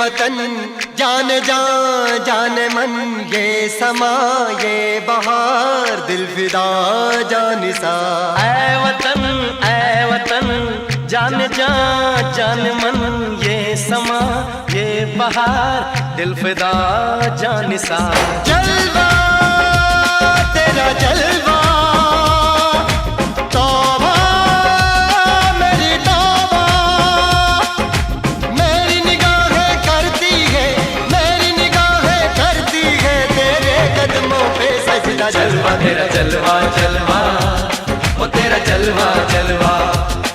वतन जान जान जान मन, ये समा ये बहार दिल फिदा जानिसा। ऐ वतन जान जान जान मन, ये समा ये बहार दिल फिदा जानिसा। जलवा तेरा जलवा, तौबा मेरी तौबा, मेरी निगाहें करती है, मेरी निगाहें करती है तेरे कदमों पे सजदा। जलवा तेरा जलवा जलवा, ओ तेरा जलवा जलवा,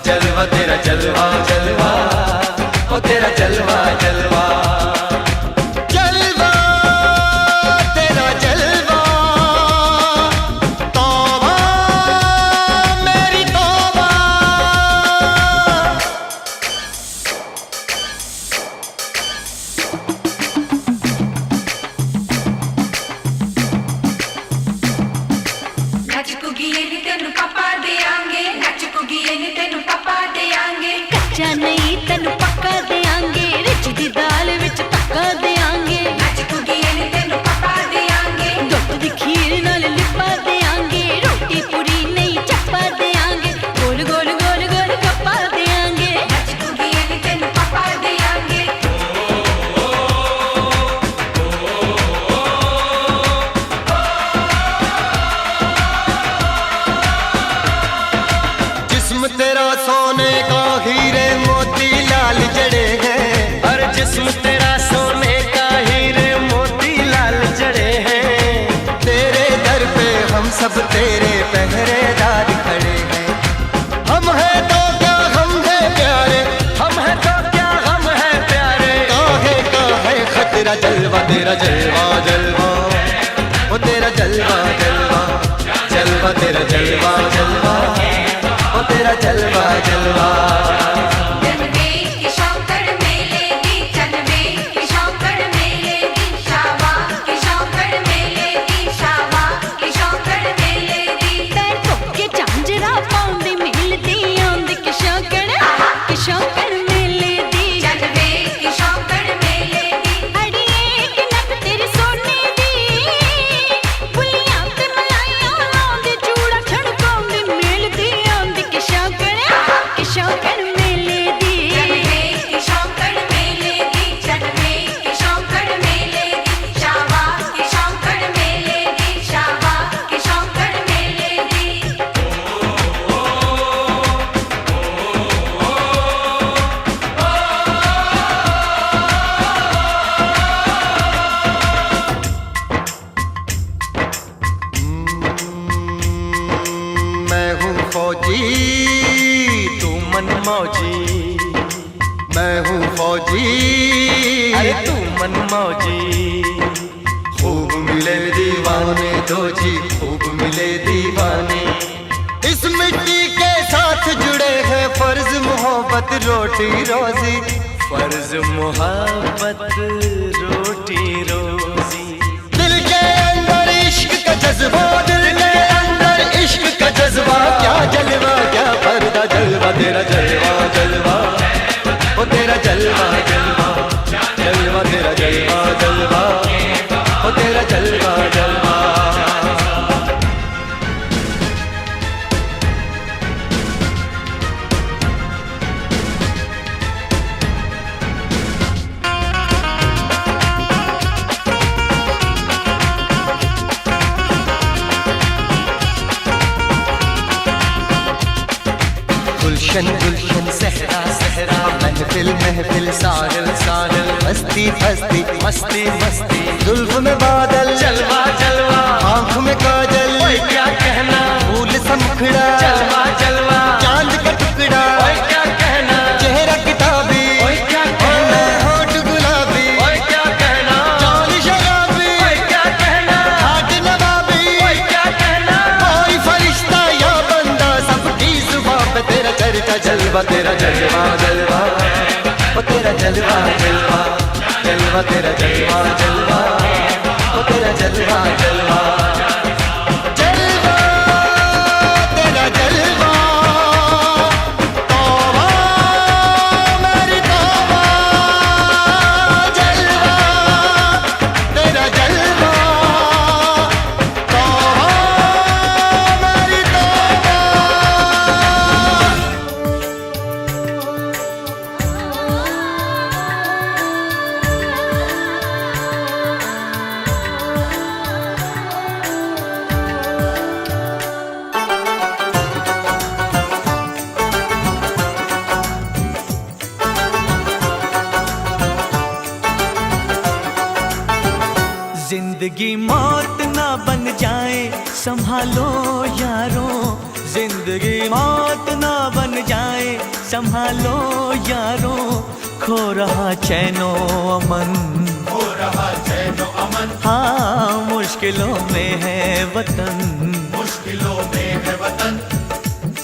जलवा तेरा जलवा जलवा, ओ तेरा जलवा जलवा। जलवा तेरा जलवा, तौबा मेरी तौबा। नच कुगिए नी तेनू पापा देंगे, नच कुगिए नी तेनू पापा देंगे। कच्चा नहीं तेनू पक्का देंगे, रिच दी दाल विच तक्का देंगे। नच कुगिए नी तेनू पापा देंगे, दुध दी खीर नाल लिपा देंगे। रोटी पूरी नहीं चप्पा देंगे, गोल गोल गोल गोल गप्पा देंगे। नच कुगिए नी तेनू पापा देंगे। जिस्म तेरा सोने का हीरे मोती लाल जड़े हैं, हर जिस्म तेरा सोने का हीरे मोती लाल जड़े हैं। तेरे दर पे हम सब तेरे पहरेदार खड़े हैं। हम हैं तो क्या हम हैं प्यारे, हम है तो क्या हम है प्यारे। काहे का है खतरा। जलवा तेरा जलवा जलवा, ओ तेरा जलवा जलवा, जलवा तेरा जलवा जलवा, ओ तेरा जलवा जलवा। जनवे की शौकड़ मेले दी, जनवे की शौकड़ मेले दी, शावा की शौकड़ मेले दी, शावा की शौकड़ मेले दी। पैर धोके झांजरा पाउंदी मिलदी आंदी कि शौकड़ मेले दी। जनवे की शौकड़ मेले दी, अड़िए कि नक तेरी सोने दी, बुलियां ते मलाइयां लाउंदी, चूड़ा छड़काउंदी मिलदी आंदी कि शौकड़ मेले दी। जनवे की शौकड़ मेले दी, जनवे की शौकड़ मेले दी, शावा की शौकड़ मेले दी, शावा की शौकड़ मेले दी। मैं हूँ फौजी, तू मन मौजी, मैं हूँ फौजी, अरे तू मन मौजी। खूब मिले दीवाने दो जी, खूब मिले दीवाने। इस मिट्टी के साथ जुड़े हैं फर्ज मोहब्बत रोटी रोजी। फर्ज मोहब्बत रोटी रोजी। दिल के अंदर इश्क का जज्बा, दिल के अंदर इश्क का जज्बा। क्या जलवा क्या पर्दा, जलवा तेरा जलवा जलवा, ओ तेरा जलवा जलवा, जलवा तेरा जलवा जलवा, ओ तेरा जलवा जलवा। गुलशन गुलशन सहरा सहरा, महफिल महफिल साहिल साहिल, मस्ती मस्ती मस्ती मस्ती, जुल्फ में बादल, जलवा जलवा, आँख में काजल, ओए क्या कहना, फूल सा मुखड़ा, जलवा जलवा, चांद का टुकड़ा, ओए क्या कहना, चेहरा किताबी, ओए क्या कहना, होठ गुलाबी, ओए क्या कहना, चाल शराबी, ओए क्या कहना, हाथ नवाबी, ओए क्या कहना। कोई फरिश्ता या बंदा, सबकी जुबां पे तेरा चर्चा। जलवा तेरा जलवा जलवा, ओ तेरा जलवा जलवा, जलवा तेरा जलवा जलवा, ओ तेरा जलवा जलवा। जलवा तेरा जलवा, तौबा मेरी तौबा। जिंदगी मौत ना बन जाए संभालो यारो, जिंदगी मौत ना बन जाए संभालो यारो, खो रहा चैनो अमन, हो रहा चैनो अमन, हाँ मुश्किलों में है वतन, मुश्किलों में है वतन।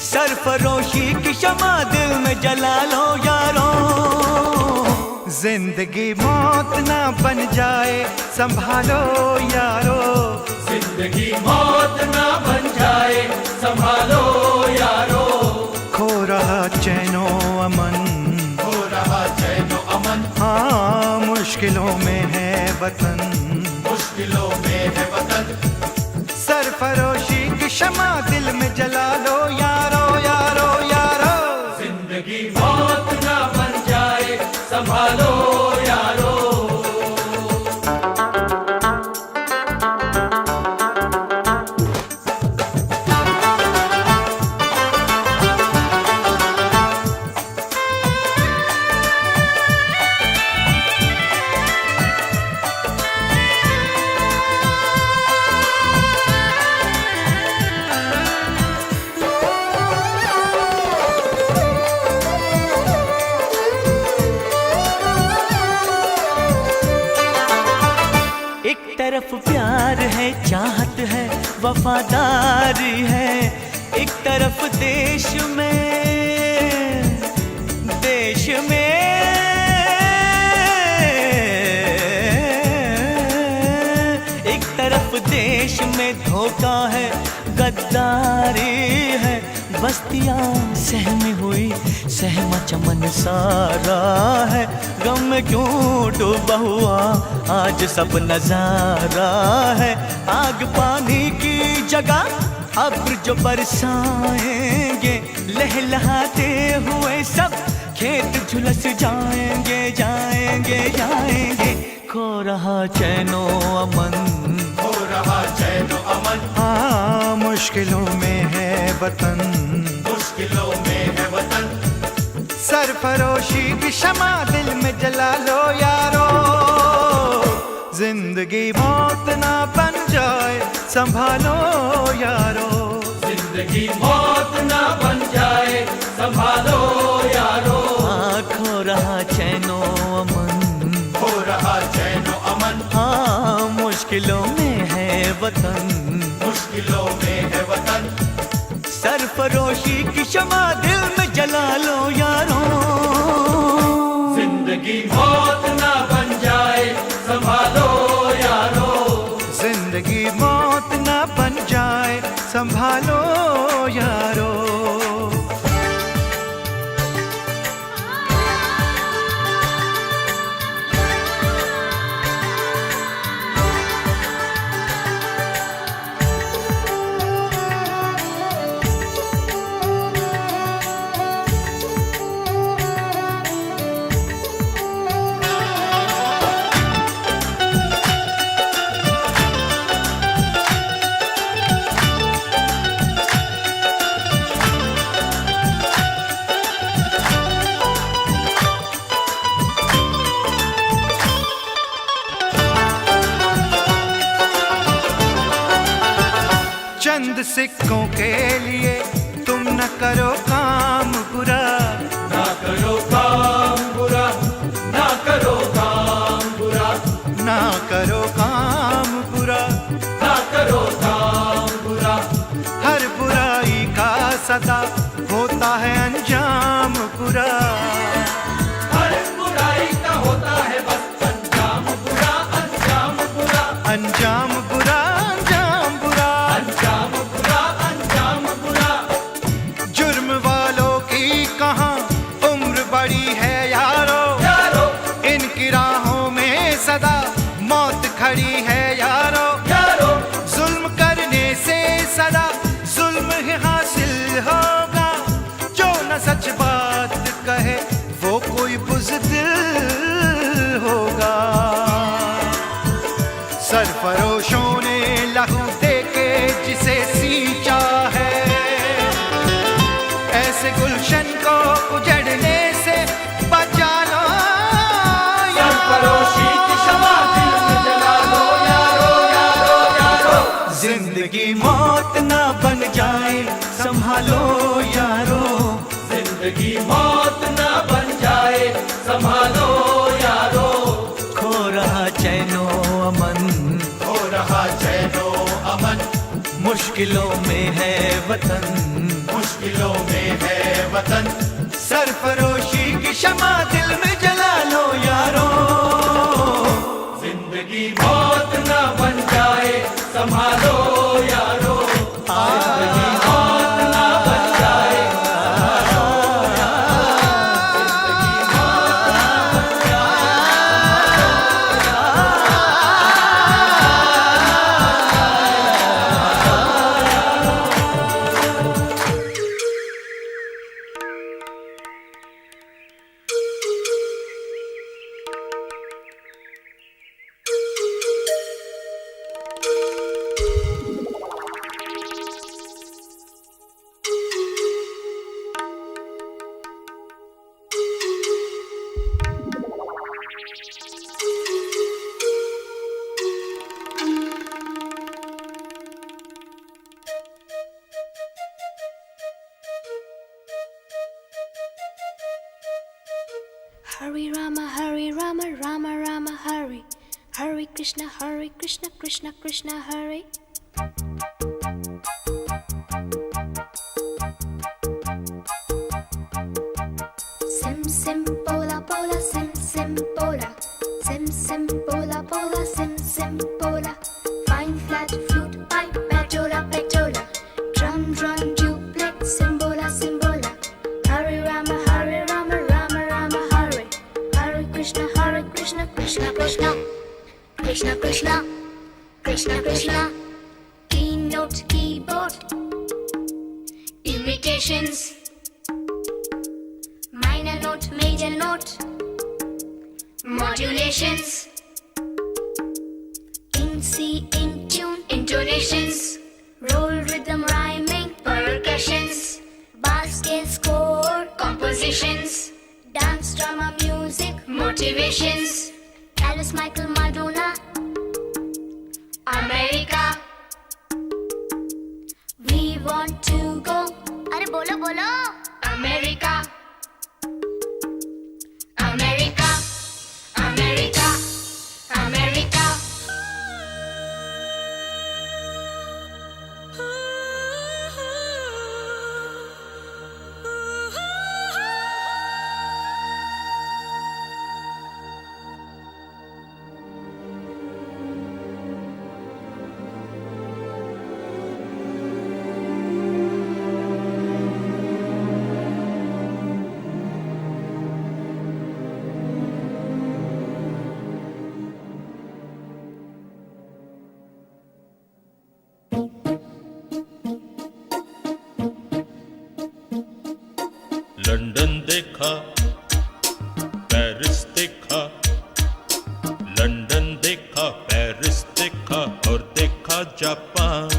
सरफरोशी की शमा दिल में जला लो यारो, जिंदगी मौत ना बन जाए संभालो यारो, जिंदगी मौत ना बन जाए संभालो यारो, खो रहा चैनो अमन, हो रहा चैनो अमन, हाँ मुश्किलों में है वतन, मुश्किलों में है वतन। सरफरोशी की शमा दिल में जला लो यारो यारो यारो, जिंदगी मौत ना बन जाए संभालो यारो। तरफ प्यार है, चाहत है, वफादारी है, एक तरफ देश में एक तरफ देश में धोखा है, गद्दारी है, बस्तियां सहमी हुई, सहमा चमन सारा है, गम में क्यों डूबा हुआ आज सब नजारा है, आग पानी की जगह अब्र जो बरसाएंगे, लहलहाते हुए सब खेत झुलस जाएंगे जाएंगे जाएंगे, खो रहा चैनो अमन, हो रहा चैनो अमन, हाँ मुश्किलों में है वतन, मुश्किलों में है वतन। सरफरोशी की शमा दिल में जला लो यारो, जिंदगी मौत ना बन जाए संभालो यारो, जिंदगी मौत ना बन जाए संभालो यारो, हाँ खो रहा चैनो अमन, हो रहा चैनो अमन, हाँ मुश्किलों में है वतन, मुश्किलों में है वतन। सरफरोशी की शमा दिल में जला लो यारो, जिंदगी मौत ना बन जाए संभालो यारो, जिंदगी मौत ना बन जाए संभालो यारो। चंद सिक्कों के लिए तुम न करो काम बुरा, ना करो काम बुरा, ना करो काम बुरा, ना करो काम बुरा, ना करो काम बुरा, हर बुराई का सदा होता है अंजाम बुरा, हर बुराई का होता है बस अंजाम बुरा, अंजाम बुरा, अंजाम बुरा, अंजाम बुरा, अंजाम बुरा, अंजाम बुरा। जुर्म वालों की कहाँ उम्र बड़ी है यारो, यारो इनकी राहों में सदा मौत खड़ी है यारो, यारो जुल्म करने से सदा जुल्म ही हासिल होगा, जो न सच बात कहे वो कोई बुज़दिल होगा, सरफरोशों ने लहू दे के जिसे सींचा है, ऐसे गुलशन को उजड़ने से बचा लो सरफरोशी की शमा दिल में जला लो यारो, जाए संभालो यारो, जिंदगी मौत ना बन जाए संभालो यारो, खो रहा चैनो अमन, हो रहा चैनो अमन, मुश्किलों में है वतन, मुश्किलों में है वतन, सरफरोशी की शमा दिल में जला लो यारो, जिंदगी मौत ना बन जाए संभालो यारो, जिंदगी मौत ना बन जाए Hare Rama, Hare Rama, Rama Rama, Hare Hare Krishna, Hare Krishna, Krishna Krishna, Hare. Sim sim pola pola, sim sim pola, sim sim pola pola, sim sim pola. Fine flat flute pipe, petola petola, drum drum duplex, simbola simbola. Hare Rama, Hare Rama, Rama Rama, Hare Hare Krishna, Hare Krishna, Krishna Krishna, Krishna Krishna, Krishna Krishna. Keynote keyboard, imitations. Minor note, major note, modulations. In C, in tune, intonations. Roll rhythm, rhyming, percussions. Bar scale, score, compositions. Dance, drama, music, motivations. Alice, Michael, Madonna, America. We want to go. अरे बोलो बोलो. America. America, America, America. London देखा, Paris देखा, London देखा, Paris देखा और देखा Japan.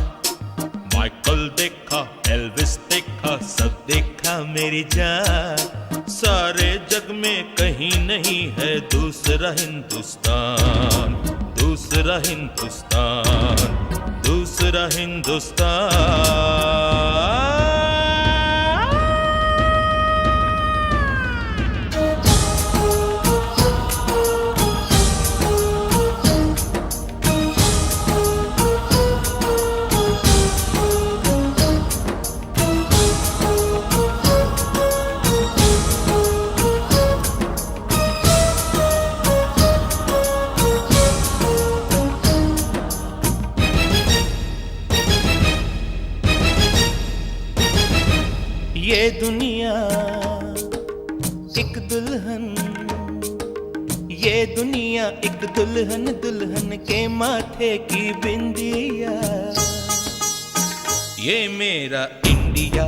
Michael देखा, एल्विस देखा, सब देखा मेरी जान। सारे जग में कहीं नहीं है दूसरा हिंदुस्तान, दूसरा हिंदुस्तान, दूसरा हिंदुस्तान। ये दुनिया एक दुल्हन, ये दुनिया एक दुल्हन, दुल्हन के माथे की बिंदिया। ये मेरा इंडिया,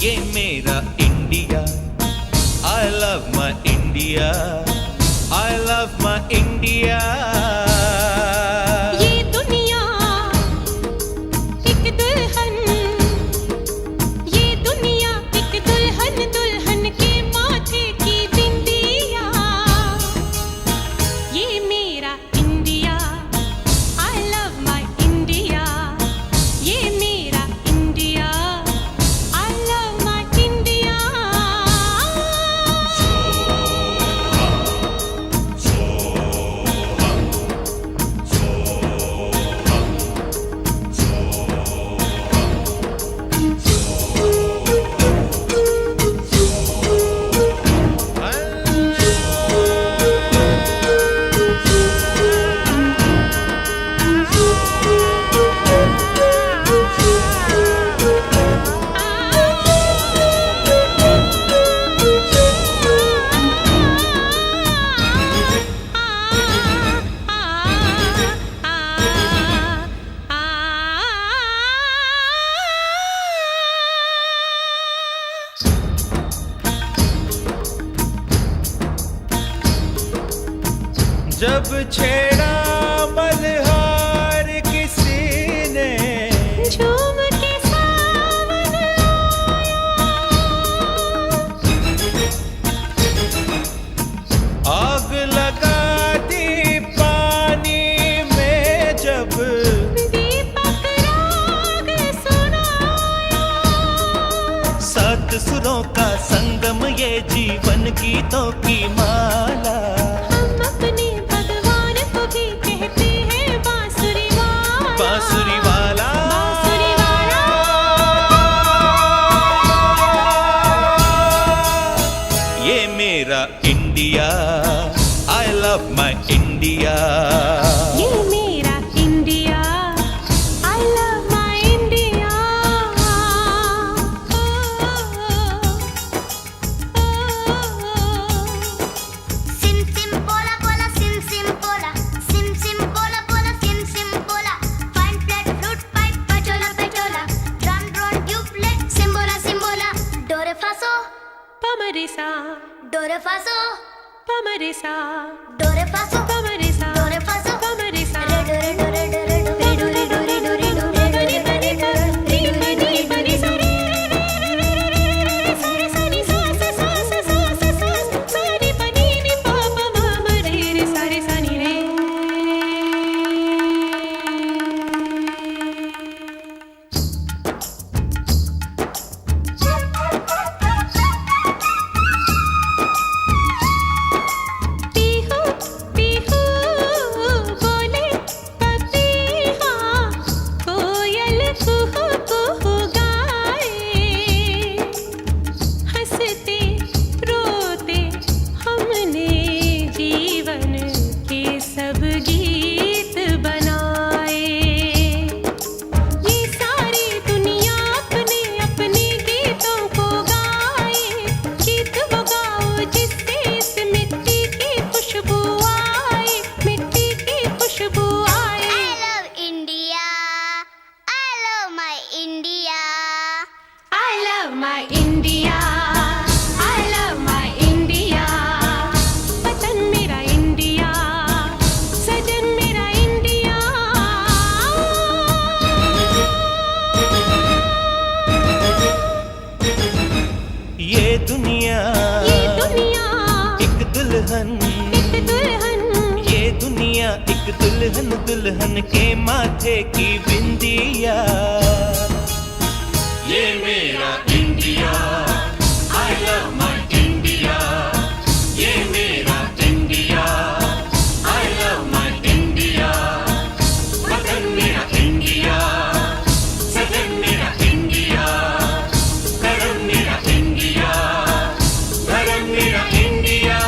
ये मेरा India. I love my India, I love my India। ये दुनिया एक दुल्हन, ये दुनिया एक दुल्हन, दुल्हन के माथे की बिंदिया। ये मेरा India, I love my India, ये मेरा इंडिया। जब छेड़ा मल्हार किसी ने, झूम के सावन आग लगा दी पानी में जब, दीपक राग सुनाया। सात सुरों का संगम ये जीवन गीतों की माला। हम अपने भगवान को भी कहते हैं बांसुरी वाला। बांसुरी वाला, बांसुरी वाला। ये मेरा India, I love my India. ये मेरा India, I love my India. सिम सिम बोला बोला सिम सिम बोला सिम सिम बोला बोला सिम सिम बोला फाइन फ्लैट फ्लूट पाइप पटोला पटोला ड्रम ड्रोन ट्यूबलेट सिम्बोला डोरे फासो पमरिसा डोरे फासो पमरिसा डोरे फासो पमरिसा डोरे फासो पमरिसा रे डोरे डोरे डोरे डोरे डोरे डोरे डोरे डोरे डोरे डोरे रे रे रे पनिसा रे सारे सारे सा सा सा सा सा सा सारे पनी नि पापा मामा रे रे सारे सानी रे। पीहू पीहू बोले पपीहा, कोयल कुहू कुहू गाए। हंसते रोते हमने जीवन के सब गीत बनाए। ये सारी दुनिया अपने अपने गीतों को गाए। गीत वो गाओ जिससे इस मिट्टी की खुशबू आए, मिट्टी की खुशबू आए। I love India. I love my India. I love my India, I love my India। वतन मेरा इंडिया, सजन मेरा इंडिया। ये दुनिया एक दुल्हन, एक दुल्हन। ये दुनिया एक दुल्हन, दुल्हन के माथे की बिंदिया। ये मेरा India, I love my India. ये मेरा India, I love my India. वतन मेरा इंडिया, सजन मेरा इंडिया, करम मेरा इंडिया, धर्म मेरा इंडिया।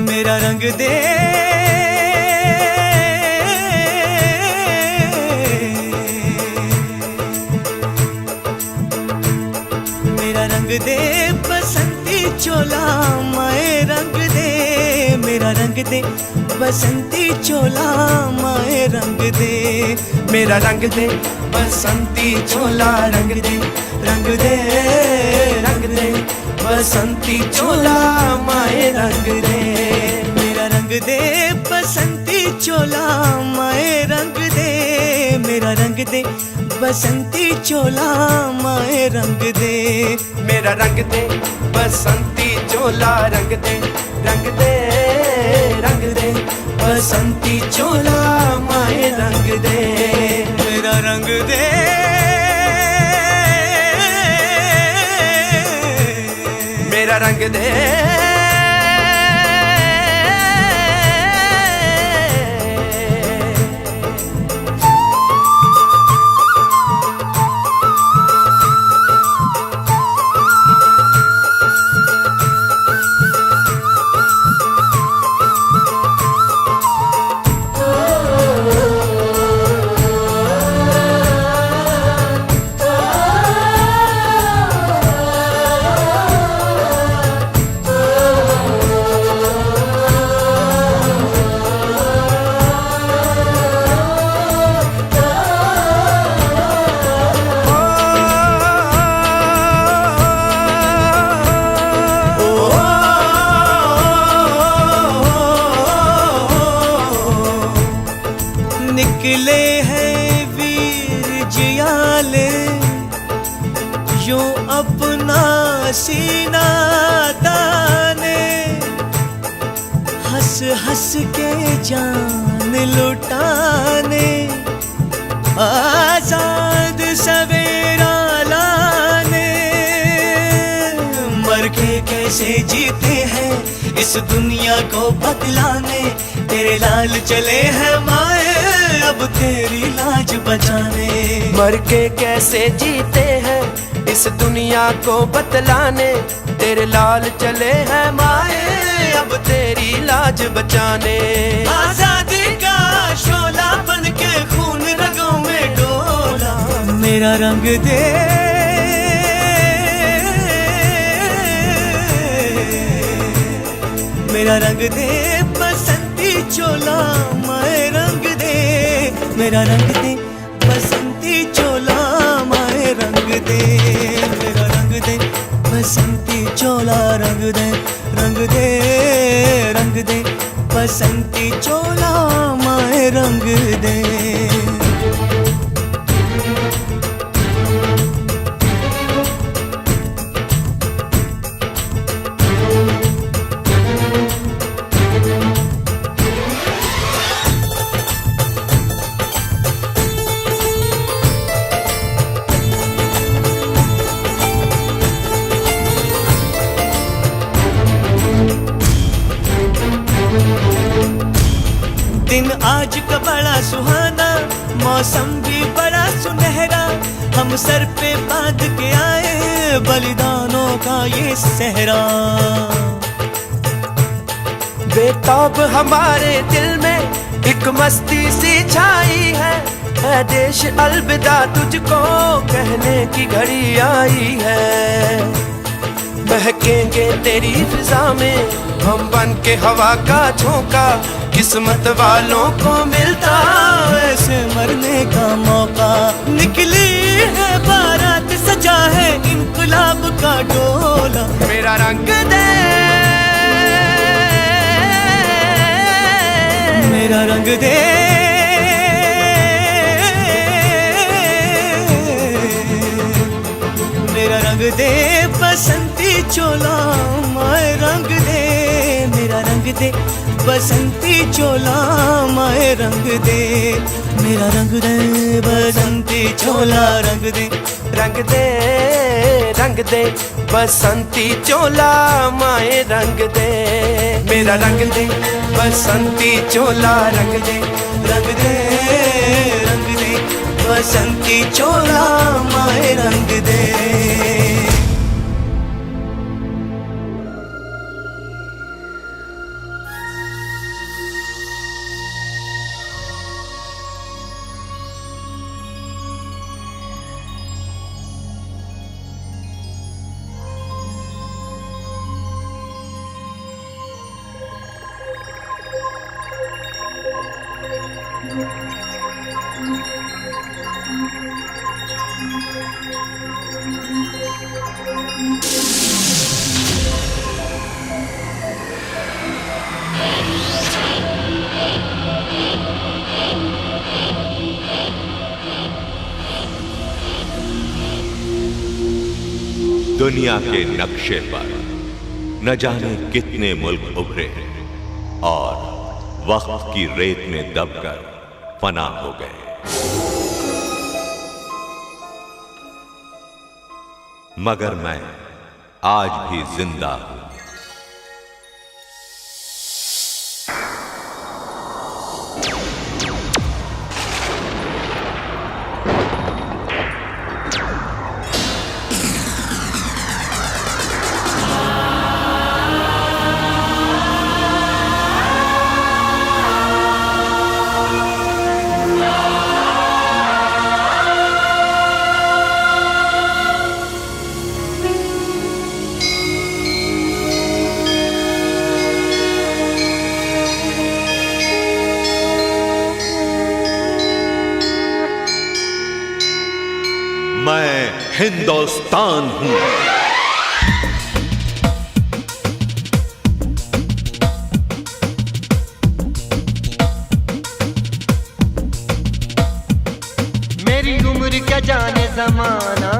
मेरा रंग दे मेरा रंग दे बसंती चोला, माए रंग दे मेरा रंग दे बसंती चोला, माए रंग दे मेरा रंग दे बसंती चोला, रंग दे रंग दे रंग दे बसंती चोला, माए रंग दे मेरा रंग दे बसंती चोला, माए रंग दे मेरा रंग दे बसंती चोला, माए रंग दे मेरा रंग दे बसंती चोला, रंग दे रंग दे रंग दे बसंती चोला, माए रंग दे मेरा रंग दे रंग दे निकले हैं वीर जियाले यूं अपना सीना ताने, हंस हंस के जान लुटाने, आजाद सवेरा लाने। मर के कैसे जीते हैं इस दुनिया को बदलाने, तेरे लाल चले हैं माए अब तेरी लाज बचाने। मर के कैसे जीते हैं इस दुनिया को बतलाने, तेरे लाल चले हैं माए अब तेरी लाज बचाने। आजादी का शोला बन के खून रगों में डोला, मेरा रंग दे मेरा रंग दे बसंती चोला, माए रंग दे मेरा रंग दे बसंती चोला, माए रंग दे मेरा रंग दे बसंती चोला, रंग दे रंग दे रंग दे बसंती चोला, माए रंग दे। दिन आज का बड़ा सुहाना, मौसम भी बड़ा सुनहरा, हम सर पे बांध के आए बलिदानों का ये सहरा। बेताब हमारे दिल में एक मस्ती सी छाई है, देश अलविदा तुझको कहने की घड़ी आई है। महकेंगे तेरी फिजा में हम बन के हवा का झोंका, किस्मत वालों को मिलता ऐसे मरने का मौका। निकली है बारात, सजा है इनकलाब का डोला, मेरा रंग दे मेरा रंग दे मेरा रंग दे बसंती चोला, माए रंग दे मेरा रंग दे बसंती चोला, माए रंग दे मेरा रंग दे बसंती चोला, रंग दे रंग दे रंग दे बसंती चोला, माए रंग दे मेरा रंग दे बसंती चोला, रंग दे रंग दे रंग दे बसंती चोला, माए रंग दे। दुनिया के नक्शे पर न जाने कितने मुल्क उभरे और वक्त की रेत में दबकर फना हो गए, मगर मैं आज भी जिंदा हूं। मैं हिंदुस्तान हूं। मेरी उम्र क्या जाने जमाना,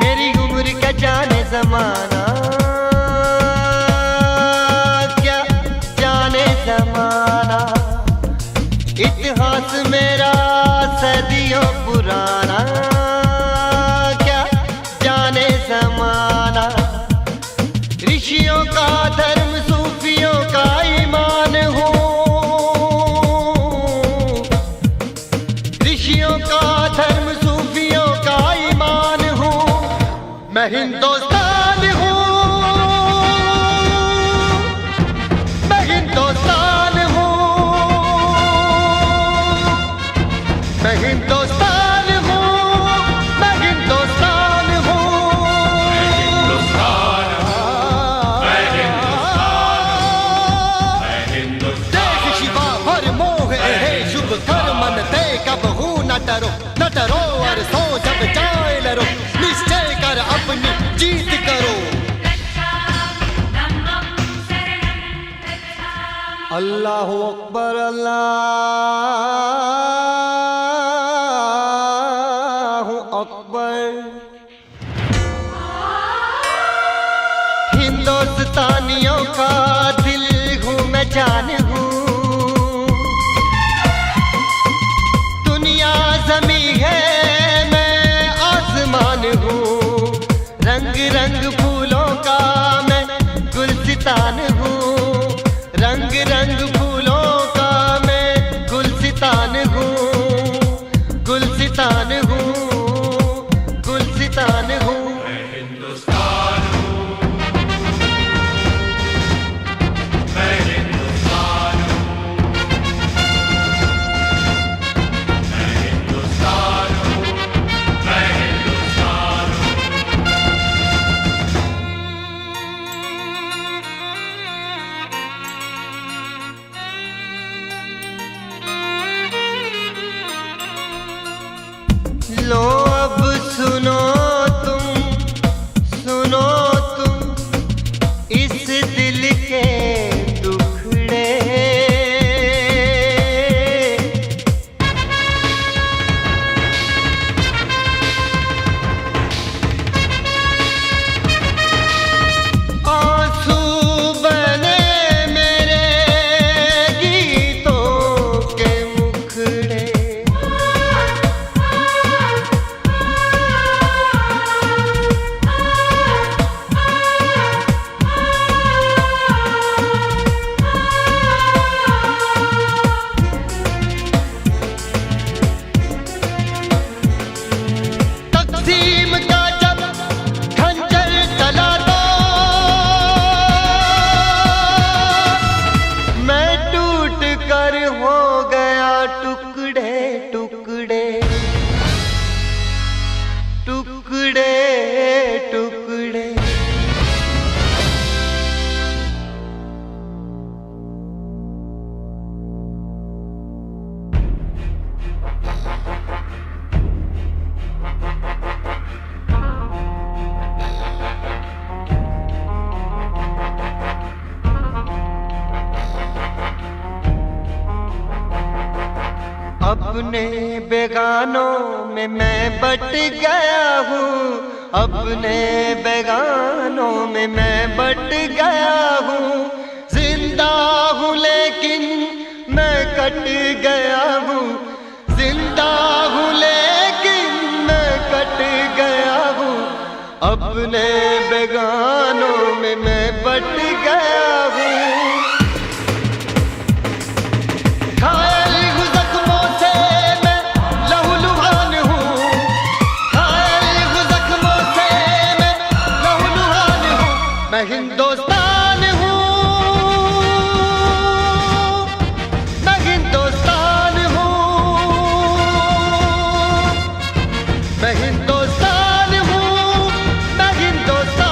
मेरी उम्र क्या जाने जमाना, क्या जाने जमाना। इतिहास मेरा सदियों पुराना, क्या जाने जमाना। ऋषियों का धर्म सूफियों का ईमान हो, ऋषियों का धर्म सूफियों का ईमान हो। मैं हिंदुस्तान हूँ, मैं हिंदुस्तान हूँ, मैं हिंदुस्तान हूँ, मैं हिंदुस्तान हूँ। देश शिवा भर मोह है शुभ कर मन ते कब हूँ न डरो, न डरो और सो जब जाए लरो। निश्चय कर अपनी जीत करो। अल्लाह अकबर, अल्लाह अकबर। हिंदुस्तानियों का दिल हूँ मैं, जान हूँ। दुनिया जमी है मैं आसमान हूँ। रंग रंग फूलों का मैं गुलसितान हूँ। रंग रंग फूलों का मैं गुलसितान हूँ। गुलसितान हूँ, गुलसितान हूँ। लो अब सुनो तुम इस दिल के टुकड़े। आंसू बने मेरे गीतों के मुखड़े। तक़सीम का जब खंजर चला तो मैं टूट कर हो गया टुकड़े टुकड़े, टुकड़े टुकड़े। अपने बेगानों में मैं बट गया हूँ। अपने बेगानों में मैं बट गया हूँ। जिंदा हूँ लेकिन मैं कट गया हूँ। जिंदा हूँ लेकिन मैं कट गया हूँ। अपने बेगानों में मैं बट गया हूँ। घायल हूँ जख्मों से मैं लहूलुहान हूँ। घायल हूँ जख्मों से मैं लहूलुहान हूँ। मैं हिंदुस्तान हूँ, मैं हिंदुस्तान हूँ, मैं हिंदुस्तान हूँ, मैं हिंदुस्तान।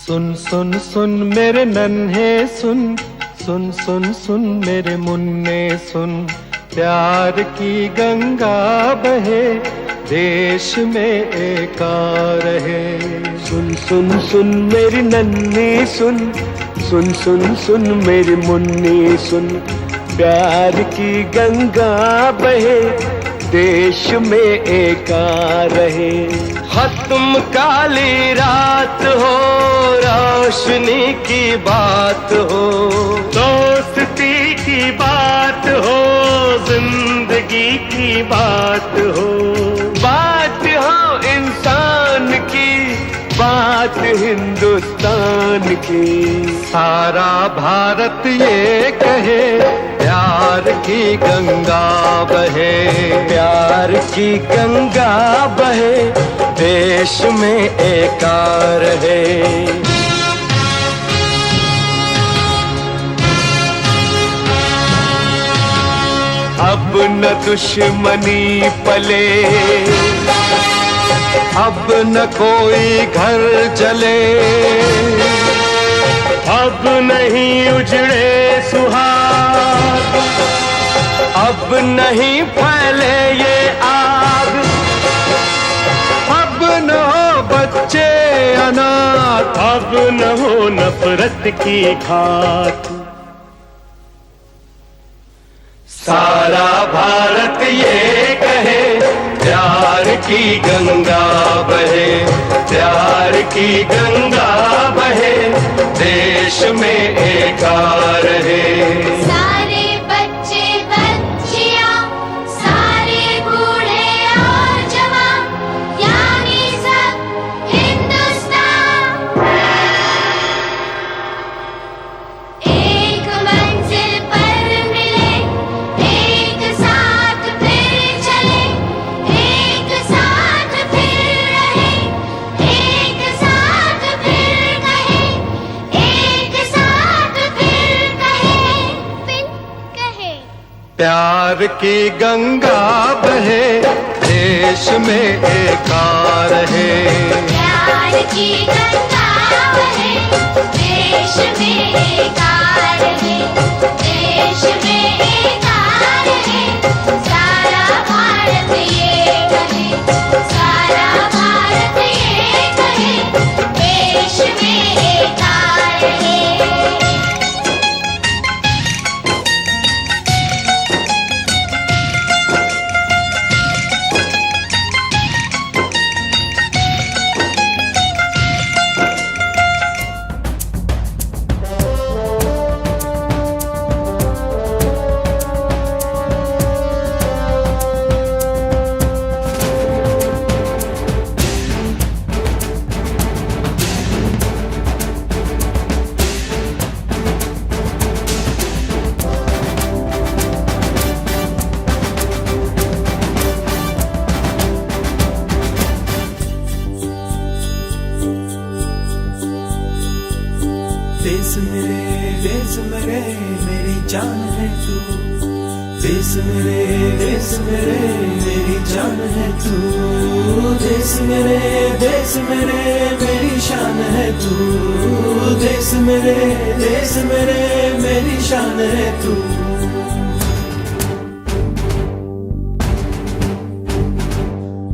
सुन सुन सुन मेरे नन्हे सुन, सुन सुन सुन मेरे मुन्ने सुन, प्यार की गंगा बहे देश में एकार है। सुन सुन सुन मेरी नन्ही सुन, सुन सुन सुन मेरी मुन्नी सुन, प्यार की गंगा बहे देश में एकार रहे। खत्म काली रात हो, रोशनी की बात हो, दोस्ती की बात हो, जिंदगी की बात हो, बात हो इंसान की, बात हिंदुस्तान की। सारा भारत ये कहे प्यार की गंगा बहे, प्यार की गंगा बहे देश में एकार है। अब न दुश्मनी पले, अब न कोई घर जले, अब नहीं उजड़े सुहाग, अब नहीं फैले ये आग, अब न हो बच्चे अनाथ, अब न हो नफरत की खाक। सारा भारत ये कहे प्यार की गंगा बहे, प्यार की गंगा बहे देश में एकार है। सारे बच्चे बच्चियां, सारे बूढ़े और जवान, यानी सब हिंदुस्तान, एक मंजिल पर मिले, एक साथ फिर चले, एक साथ फिर रहे, एक साथ फिर कहे, एक साथ फिर कहे। प्यार की गंगा बहे देश में एकार है। प्यार की गंगा बहे देश में एकार है, देश में एकार है। सारा भारत ये कहे, सारा भारत ये कहे, देश में एकार है। देश मेरे मेरी जान है तू, देश मेरे मेरी जान है तू, देश मेरे मेरी शान है तू, देश मेरे मेरी शान है तू।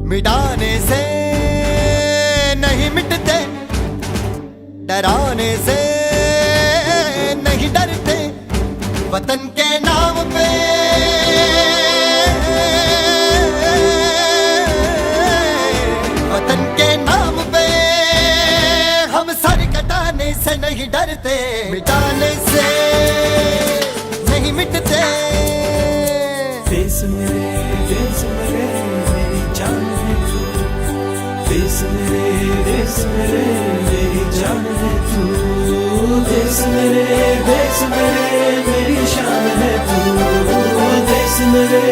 मिटाने से नहीं मिटते, डराने से नहीं डरते, वतन के नाम पे वतन के नाम पे हम सर कटाने से नहीं डरते, मिटाने से नहीं मिटते। देश मेरे मेरी जान है तू, देश मेरे मेरी जान है तू, देश मेरे मेरी शान है तू, देश मेरे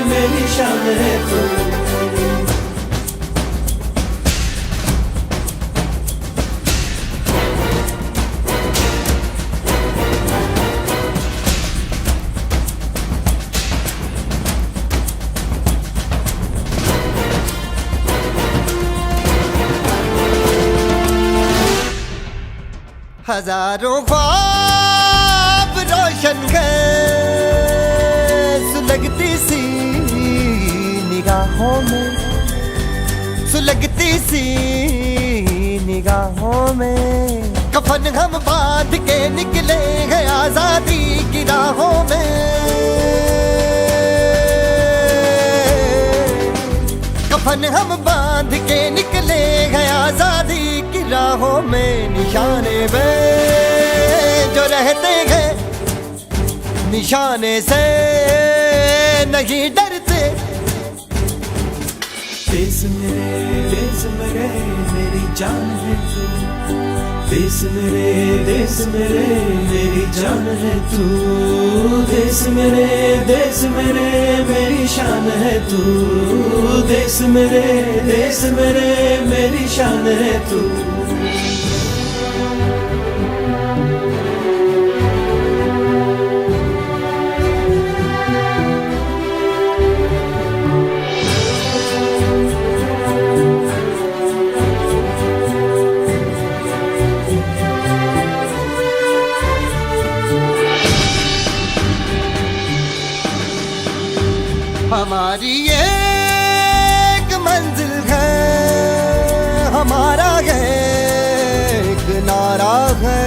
मेरी शान है तू। हजारों ख्वाब रोशन सुलगती सी निगाहों में, सुलगती सी निगाहों में। कफन हम बांध के निकले हैं आजादी की राहों में। कफन हम बांध के निकले हैं आजादी की राहों में। निशाने में जो रहते हैं, निशाने से नहीं डरते। देश मेरे मेरी जान है तू। देश मेरे मेरी जान है तू। देश मेरे मेरी शान है तू। देश मेरे मेरी शान है तू। हमारी एक मंजिल है, हमारा एक नारा है।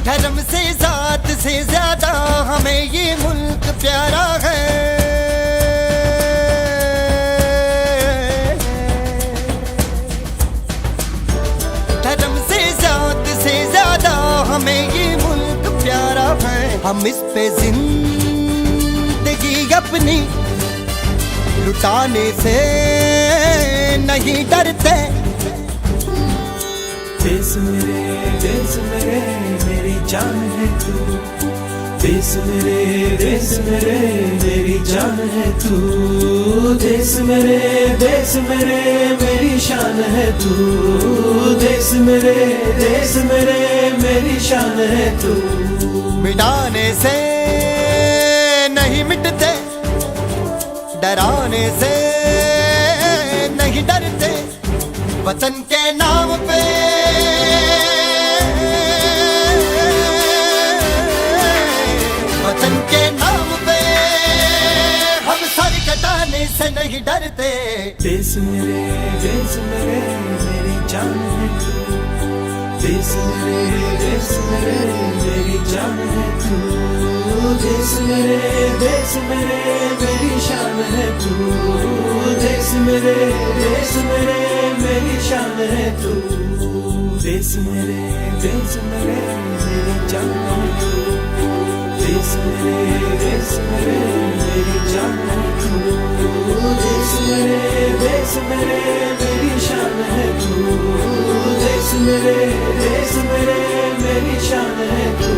धर्म से जात से ज्यादा हमें ये मुल्क प्यारा है। धर्म से जात से ज्यादा हमें ये मुल्क प्यारा है। हम इस पे जिंदगी अपनी लुटाने से नहीं डरते। देश मेरे मेरी जान है तू। देश मेरे मेरी जान है तू। देश मेरे मेरी शान है तू। देश मेरे मेरी शान है तू। मिटाने से नहीं मिटते, डराने से नहीं डरते। वतन के नाम पे वतन के नाम पे हम सर कटाने से नहीं डरते। देश मेरे मेरी जान है तू। देश मेरे मेरी जान है तू। देश मेरे मेरी शान है तू। देश मेरे मेरी शान है तू। देश मेरे मेरी जान है तू। देश मेरे मेरी जान है तू। देश मेरे मेरी शान है तू। देश मेरे मेरी शान है तू।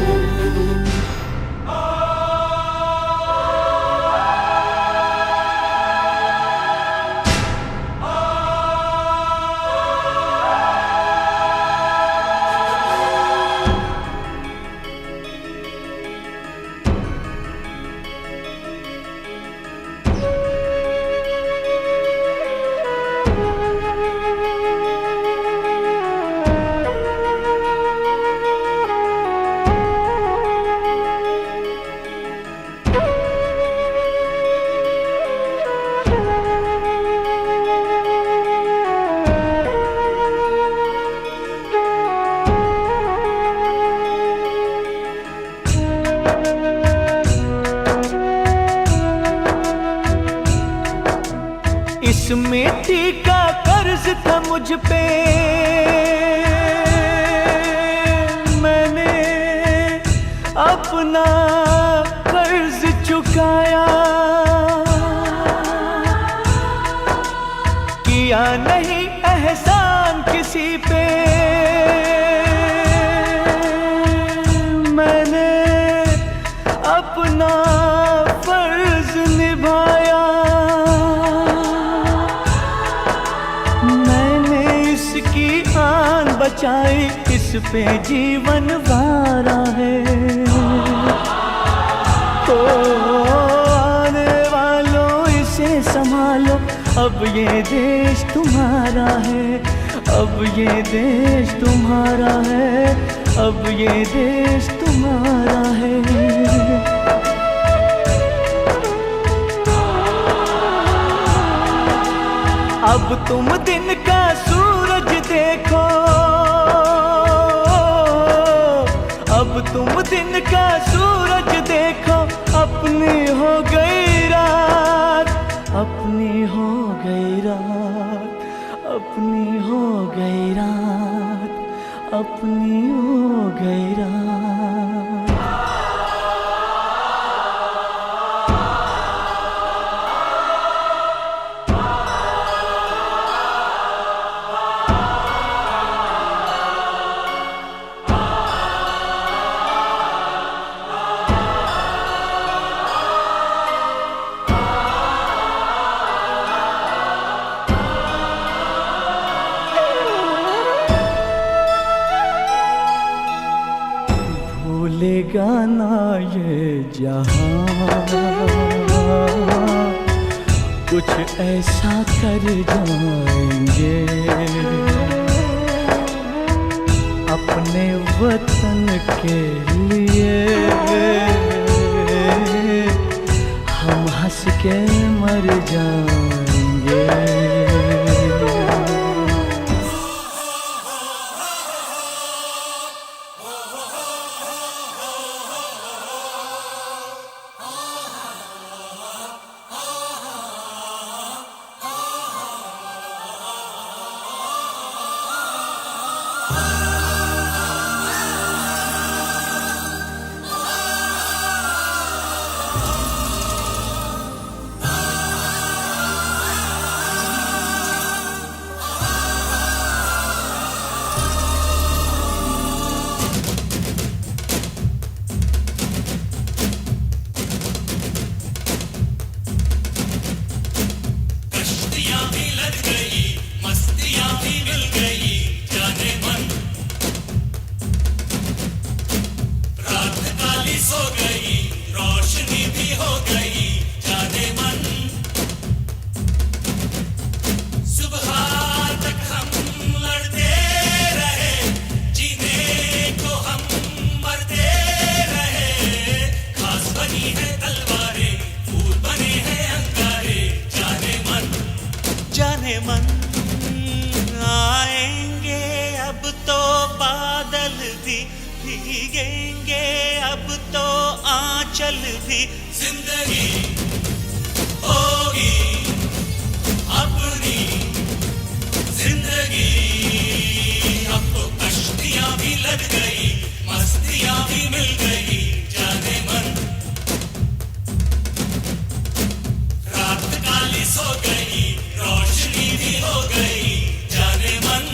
इस मिट्टी का कर्ज था मुझ पे, मैंने अपना कर्ज चुकाया। किया नहीं एहसान किसी पे, मैंने अपना फर्ज निभाया। बचाई इस पे जीवन वारा है। तो आने वालों इसे संभालो, अब ये देश तुम्हारा है। अब ये देश तुम्हारा है, अब ये देश तुम्हारा है। अब तुम दिन का सूरज देखो, अब तुम दिन का सूरज देखो, अपनी हो गई रात, अपनी हो गई रात, अपनी हो गई रात, अपनी हो गई रात। भूलेगा ना ये जहां, कुछ ऐसा कर जाएंगे, अपने वतन के लिए हम हंस के मर जाएंगे। भीगेंगे अब तो आंचल भी, जिंदगी होगी अपनी जिंदगी। अब तो कश्तियां भी लग गई, मस्तियां भी मिल गई, जाने मन रात काली सो गई, रोशनी भी हो गई, जाने मन।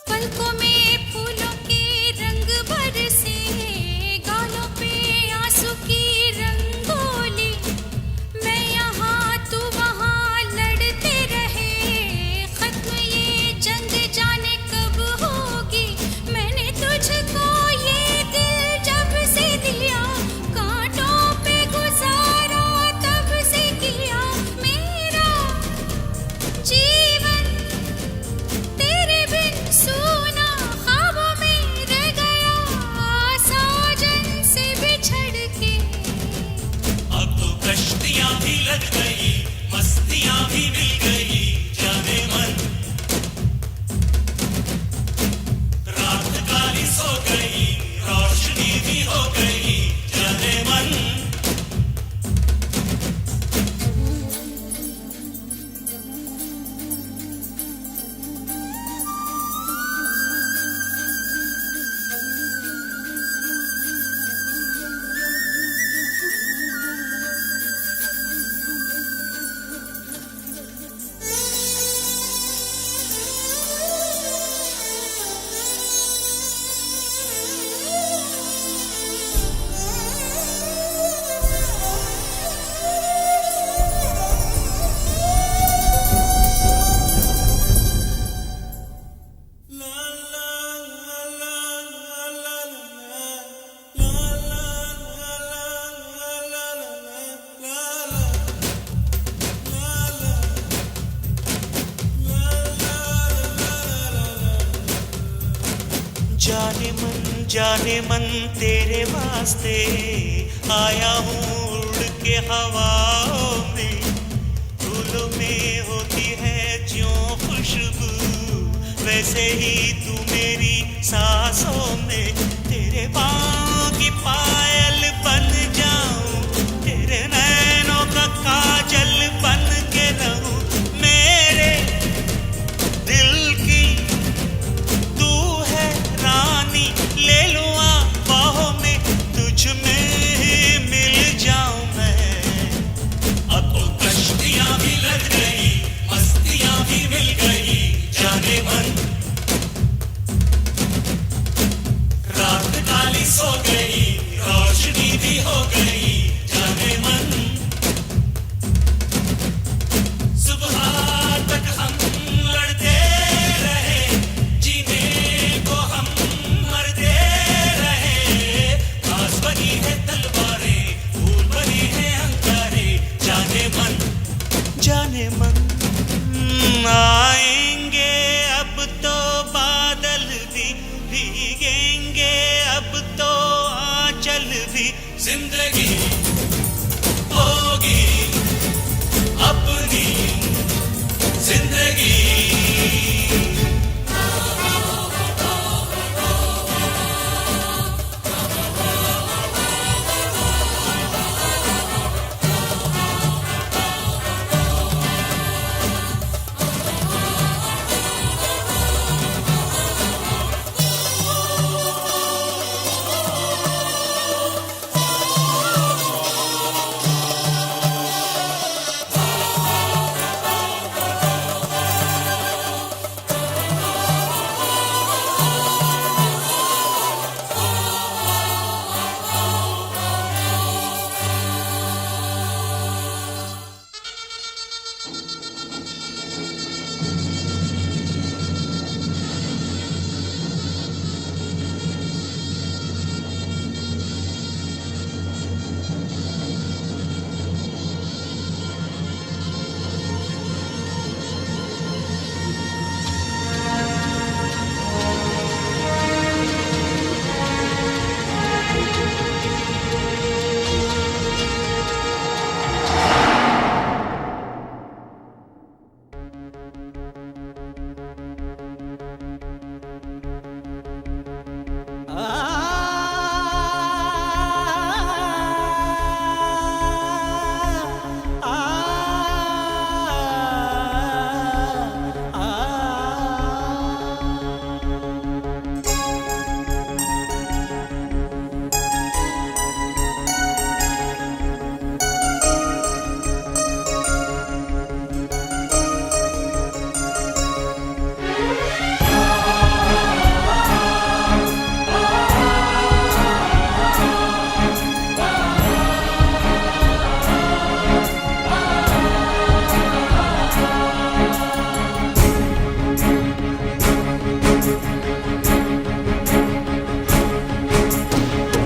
पलकों में फूलों के रंग बरसे, गालों पे आंसू की रंगोली, मैं यहाँ तू वहाँ लड़ते रहे, खत्म ये जंग जाने कब होगी। मैंने तुझको ये दिल जब से दिया, कांटों पे गुजारा तब से किया, मेरा जीवन तेरे बिन सूना जाने मन तेरे वास्ते आया हूँ उड़ के हवाओं में, फूलों में होती है ज्यों खुशबू, वैसे ही तू मेरी सांसों में। तेरे पाँव की पायल बन जाऊं, तेरे नैनों का काजल बन के रहूं, मेरे दिल की तू है रानी, ले लूं बाहों में, तुझ में ही मिल जाऊं मैं। अब तो कश्तियां भी लग गई, मस्तियां भी मिल गई, जाने मन रात काली सो गई, रोशनी भी हो गई, जाने मन सुबह तक हम लड़ते रहे, जीने को हम मरते रहे, घास बनी है तलवारें, फूल बने हैं अंगारे, जाने मन आएंगे अब तो बादल भी, भीगेंगे अब तो आंचल भी, जिंदगी होगी अपनी जिंदगी।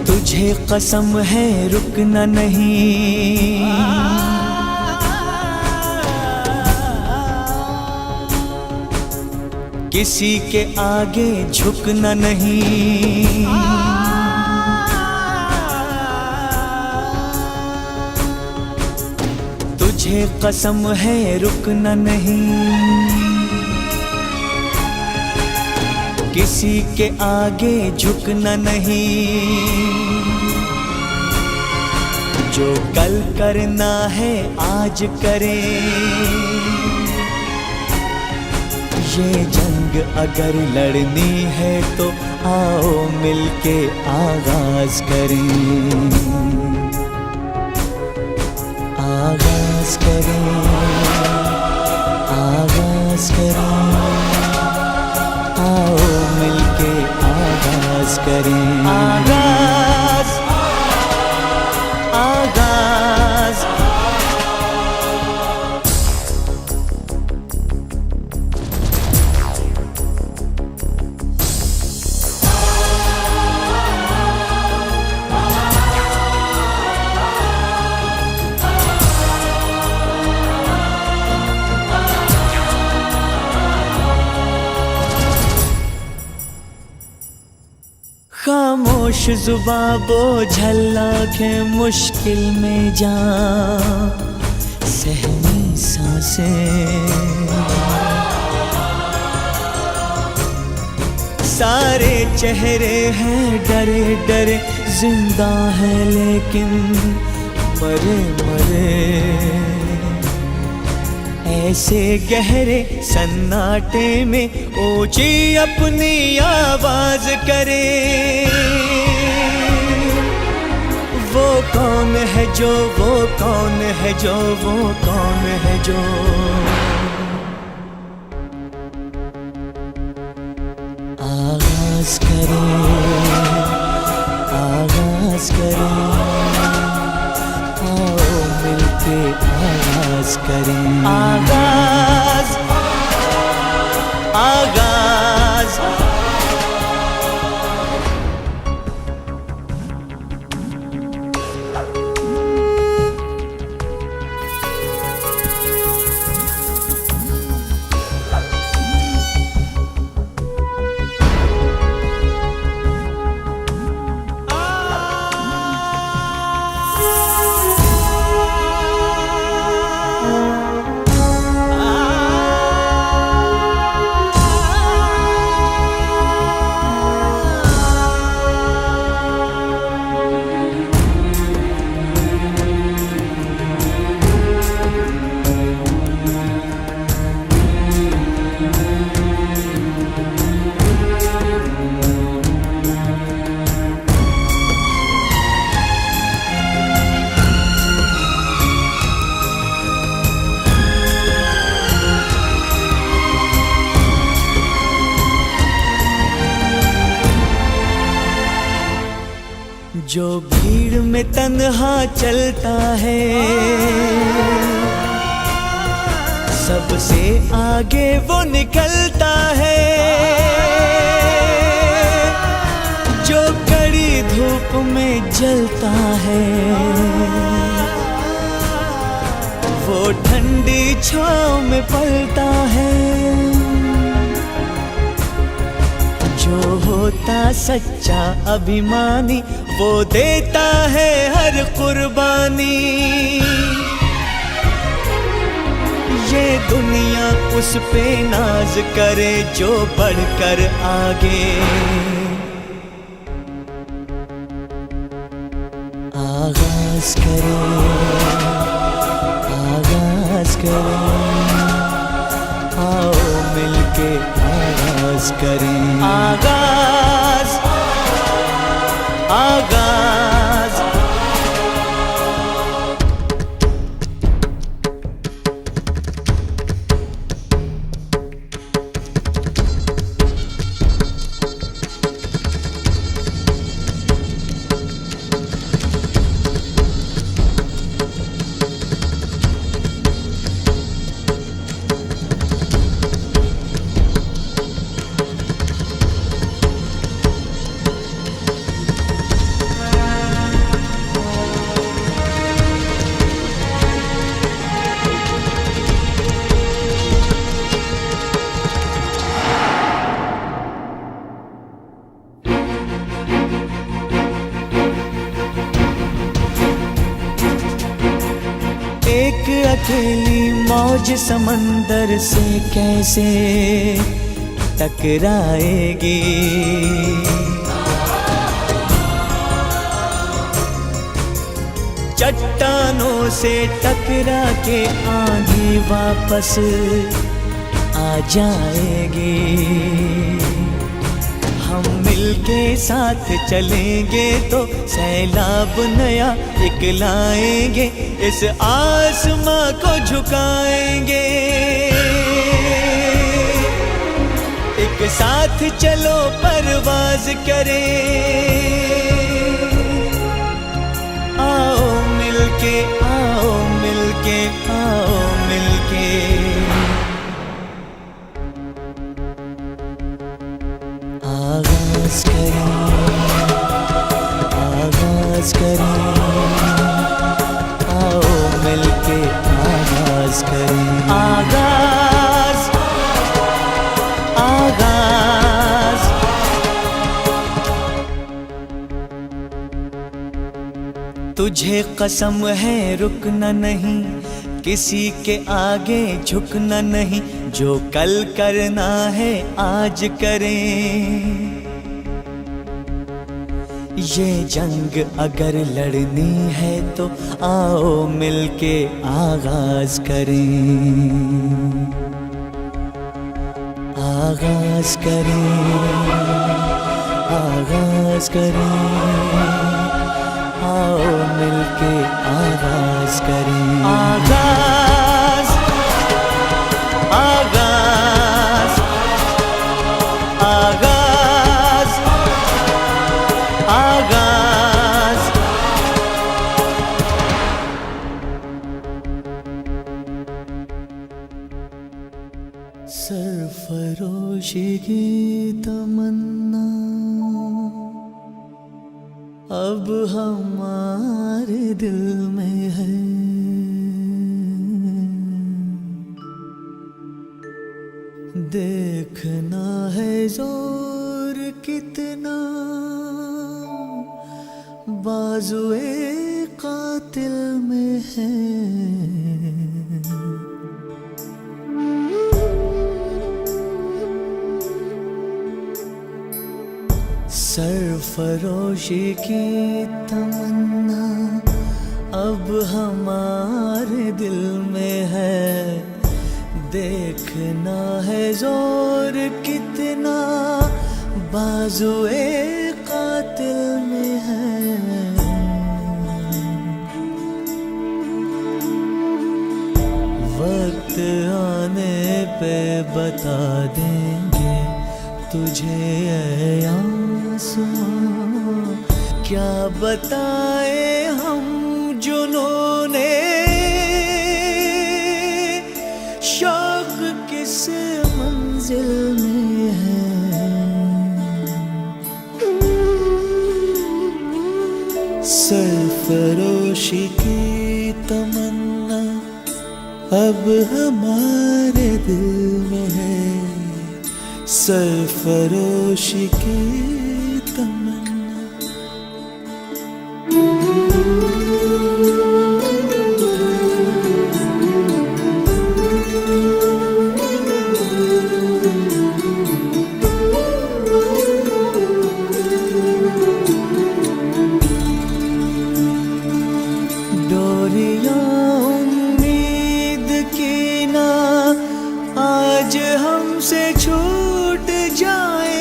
तुझे कसम है रुकना नहीं, किसी के आगे झुकना नहीं, तुझे कसम है रुकना नहीं, किसी के आगे झुकना नहीं, जो कल करना है आज करें, ये जंग अगर लड़नी है तो आओ मिलके आगाज करें, आगाज करें, आगाज करें, आओ मिलके आगाज करें, आगाज आगाज। खामोश खामोश जुबा बोझल आंखें मुश्किल में जा सहमी सांसें सारे चेहरे हैं डरे डरे जिंदा है लेकिन मरे मरे ऐसे गहरे सन्नाटे में ऊंची अपनी आवाज करे वो कौन है जो वो कौन है जो वो कौन है जो आगाज करे आगाज करे आओ मिलके आगाज करें आगाज आगाज जो भीड़ में तन्हा चलता है सबसे आगे वो निकलता है जो कड़ी धूप में जलता है वो ठंडी छांव में पलता है जो होता सच्चा अभिमानी वो देता है हर कुर्बानी ये दुनिया उस पे नाज करे जो बढ़कर आगे आगाज करे आगाज करे आओ मिलके आगाज करें आगाज आगाज एक अकेली मौज समंदर से कैसे टकराएगी चट्टानों से टकरा के आंधी वापस आ जाएगी हम मिलके साथ चलेंगे तो सैलाब नया इकलाएंगे इस आसमां को झुकाएंगे एक साथ चलो परवाज करें आओ मिलके आओ मिलके आओ मिलके आगाज करें आगाज करें आओ मिलके आगाज करें आगाज आगाज तुझे कसम है रुकना नहीं, किसी के आगे झुकना नहीं, जो कल करना है आज करें। ये जंग अगर लड़नी है तो आओ मिलके आगाज करें, आगाज करें, आगाज करें, आओ मिलके आगाज करें। आगाज आगाज आगाज आगाज। सरफरोशी की तमन्ना अब हमारे दिल में है, देखना है जोर कितना बाजुए कातिल में है। सरफरोशी की तमन्ना अब हमारे दिल में है, देखना है जोर कितना बाजुए कातिल में है। वक्त आने पे बता देंगे तुझे ऐ आसमां, क्या बताए हम जुनूने शौक किस मंजिल में है। सरफरोशी की तमन्ना अब हमारे दिल में है, सरफरोशी की तमन्ना। डोरियां उम्मीद की ना आज हमसे छूट जाए,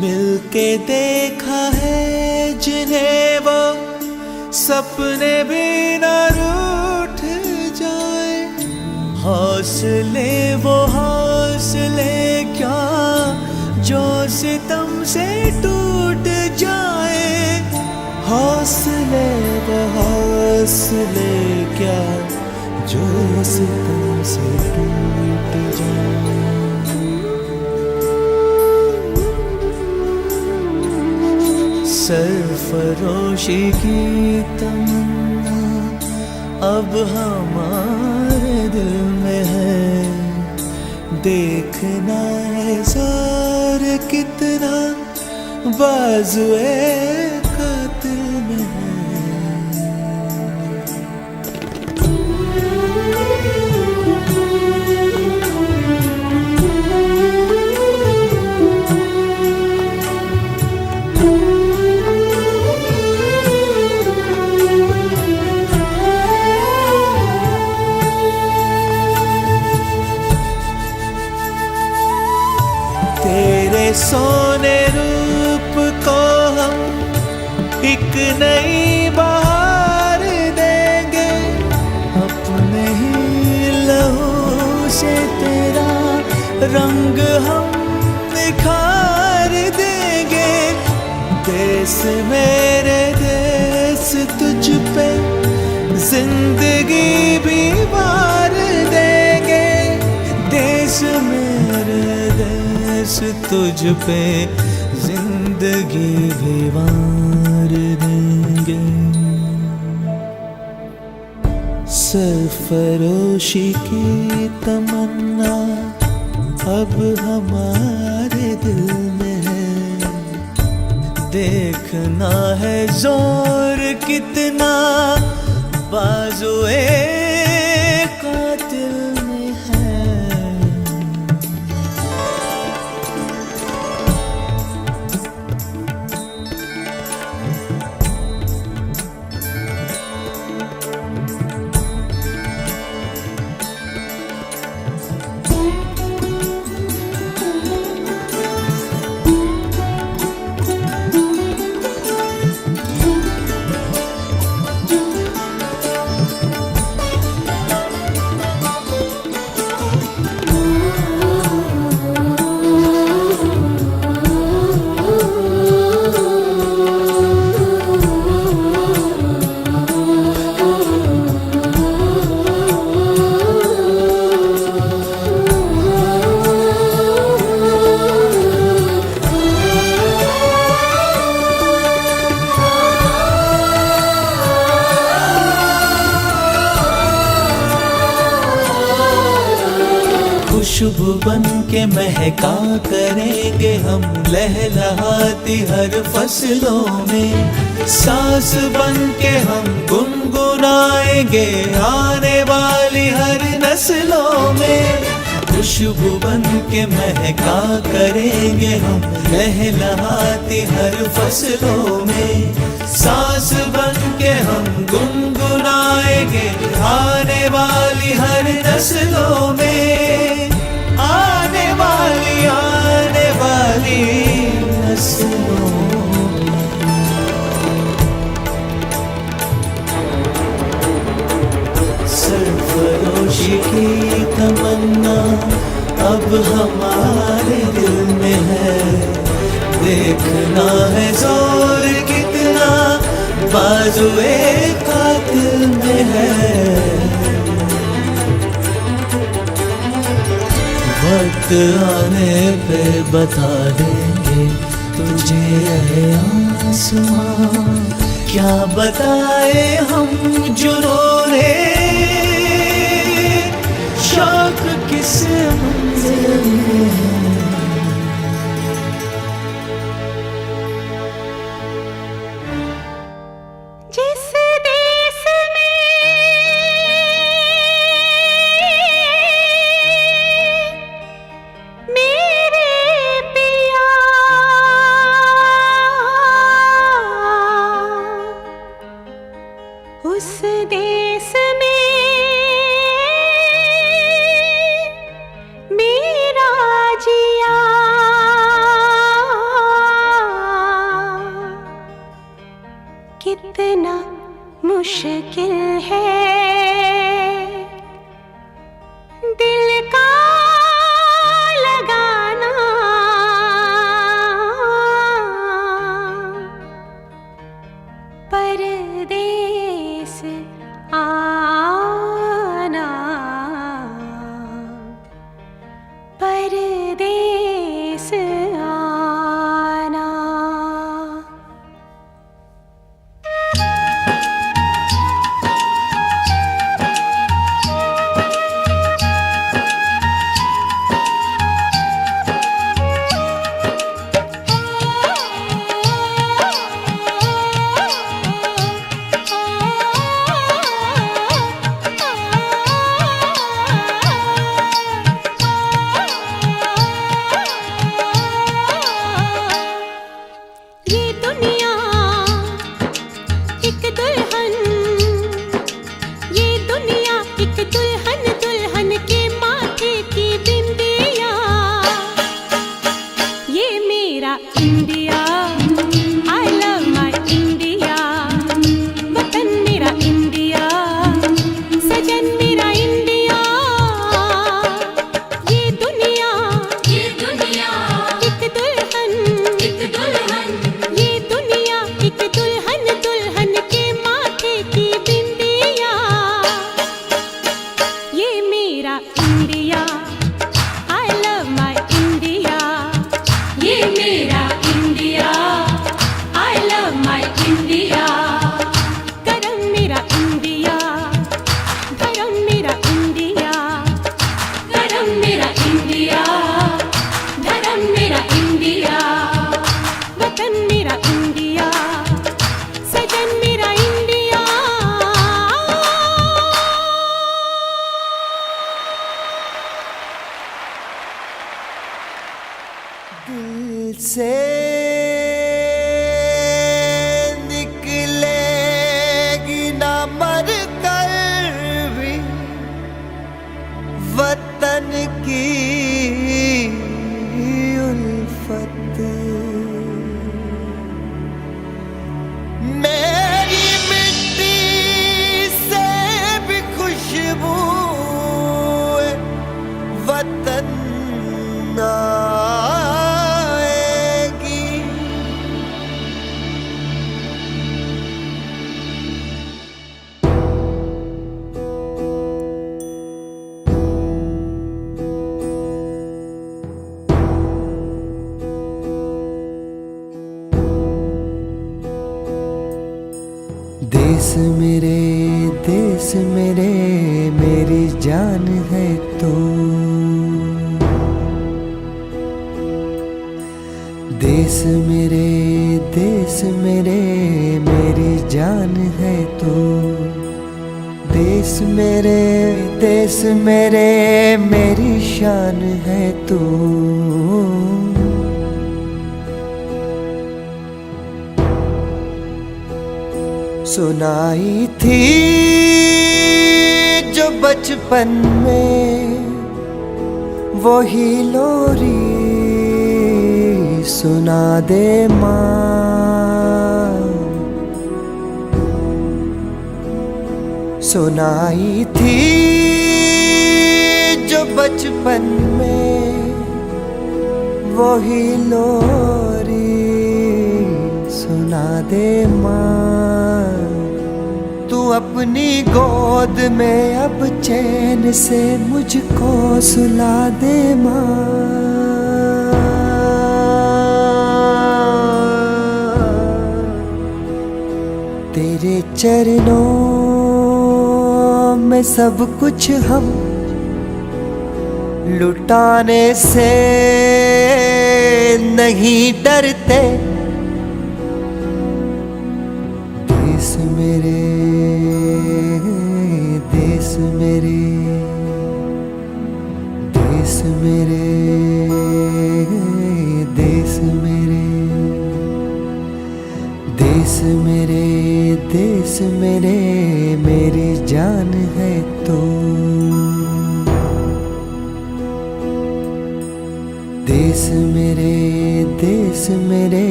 मिलके देखा है जिन्हें वो सपने भी ना रूठ जाए। हौसले वो हौसले क्या जो सितम से टूट जाए, हौसले वो हौसले क्या जो सितम से टूट जाए। सरफरोशी की तमन्ना अब हमारे दिल में है, देखना है जोर कितना बाजुए कातिल में है। तेरे सोने रूप को हम एक नई बहार देंगे, अपने ही लहू से तेरा रंग हम निखार देंगे। देश मेरे देश तुझ पे जिंदगी भी वार देंगे, देश मेरे देश तुझ पे जिंदगी भी वार देंगे। सरफरोशी की तमन्ना अब हमारे दिल में है, देखना है जोर कितना बाजुए कातिल में है। खुशबू बन के महका करेंगे हम लहलहाती हर फसलों में। सांस बन के हम गुनगुनाएंगे आने वाली हर नस्लों में। खुशबू बन के महका करेंगे हम लहलहाती हर फसलों में। सांस बन के हम गुनगुनाएंगे आने वाली हर नस्लों में। आने वाली नस्लों सरफरोशी की तमन्ना अब हमारे दिल में है। देखना है जोर कितना बाजुए कातिल में है। वक्त आने पे बता देंगे तुझे ऐ आसमां। क्या बताए हम जुनूने शौक किस मंजिल में है। जिस देश में मेरे पिया उस देश में मेरा जिया कितना मुश्किल है दिल का लगाना। परदेस आना परदेस आना। देश मेरे मेरी जान है तो। देश मेरे मेरी जान है तो। देश मेरे मेरी शान है तो। सुनाई थी जो बचपन में वही लोरी सुना दे माँ। सुनाई थी जो बचपन में वही लोरी सुना दे माँ। तू अपनी गोद में अब चैन से मुझको सुला दे माँ। तेरे चरणों में सब कुछ हम लुटाने से नहीं डरते। देश मेरे देश मेरे देश मेरे देश मेरे देश मेरे देश मेरे मेरी जान है तो। देश मेरे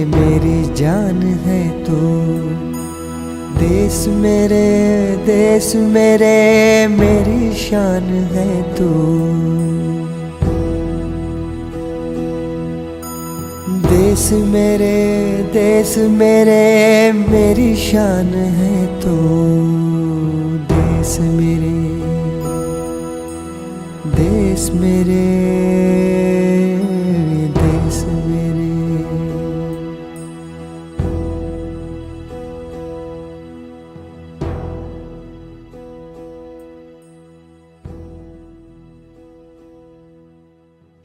मेरी जान है तो। देश मेरे मेरी शान है तो। देश मेरे मेरी शान है तो। देश मेरे देश मेरे देश मेरे।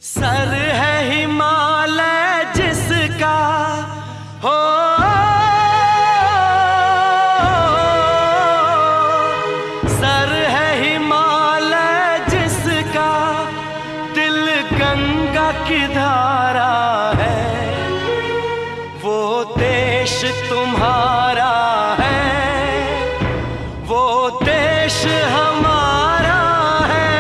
सर है हिमालय जिसका हो, सर है हिमालय जिसका, दिल गंगा की धारा है। वो देश तुम्हारा है, वो देश हमारा है।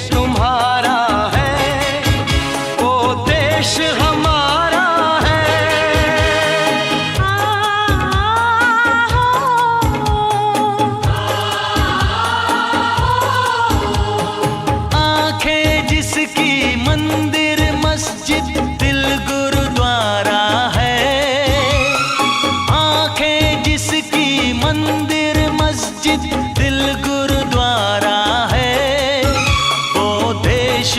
तुम्हारा है, वो देश हमारा आंखें जिसकी मंदिर मस्जिद दिल गुरुद्वारा है, आंखें जिसकी मंदिर मस्जिद दिल गुरुद्वारा है, वो देश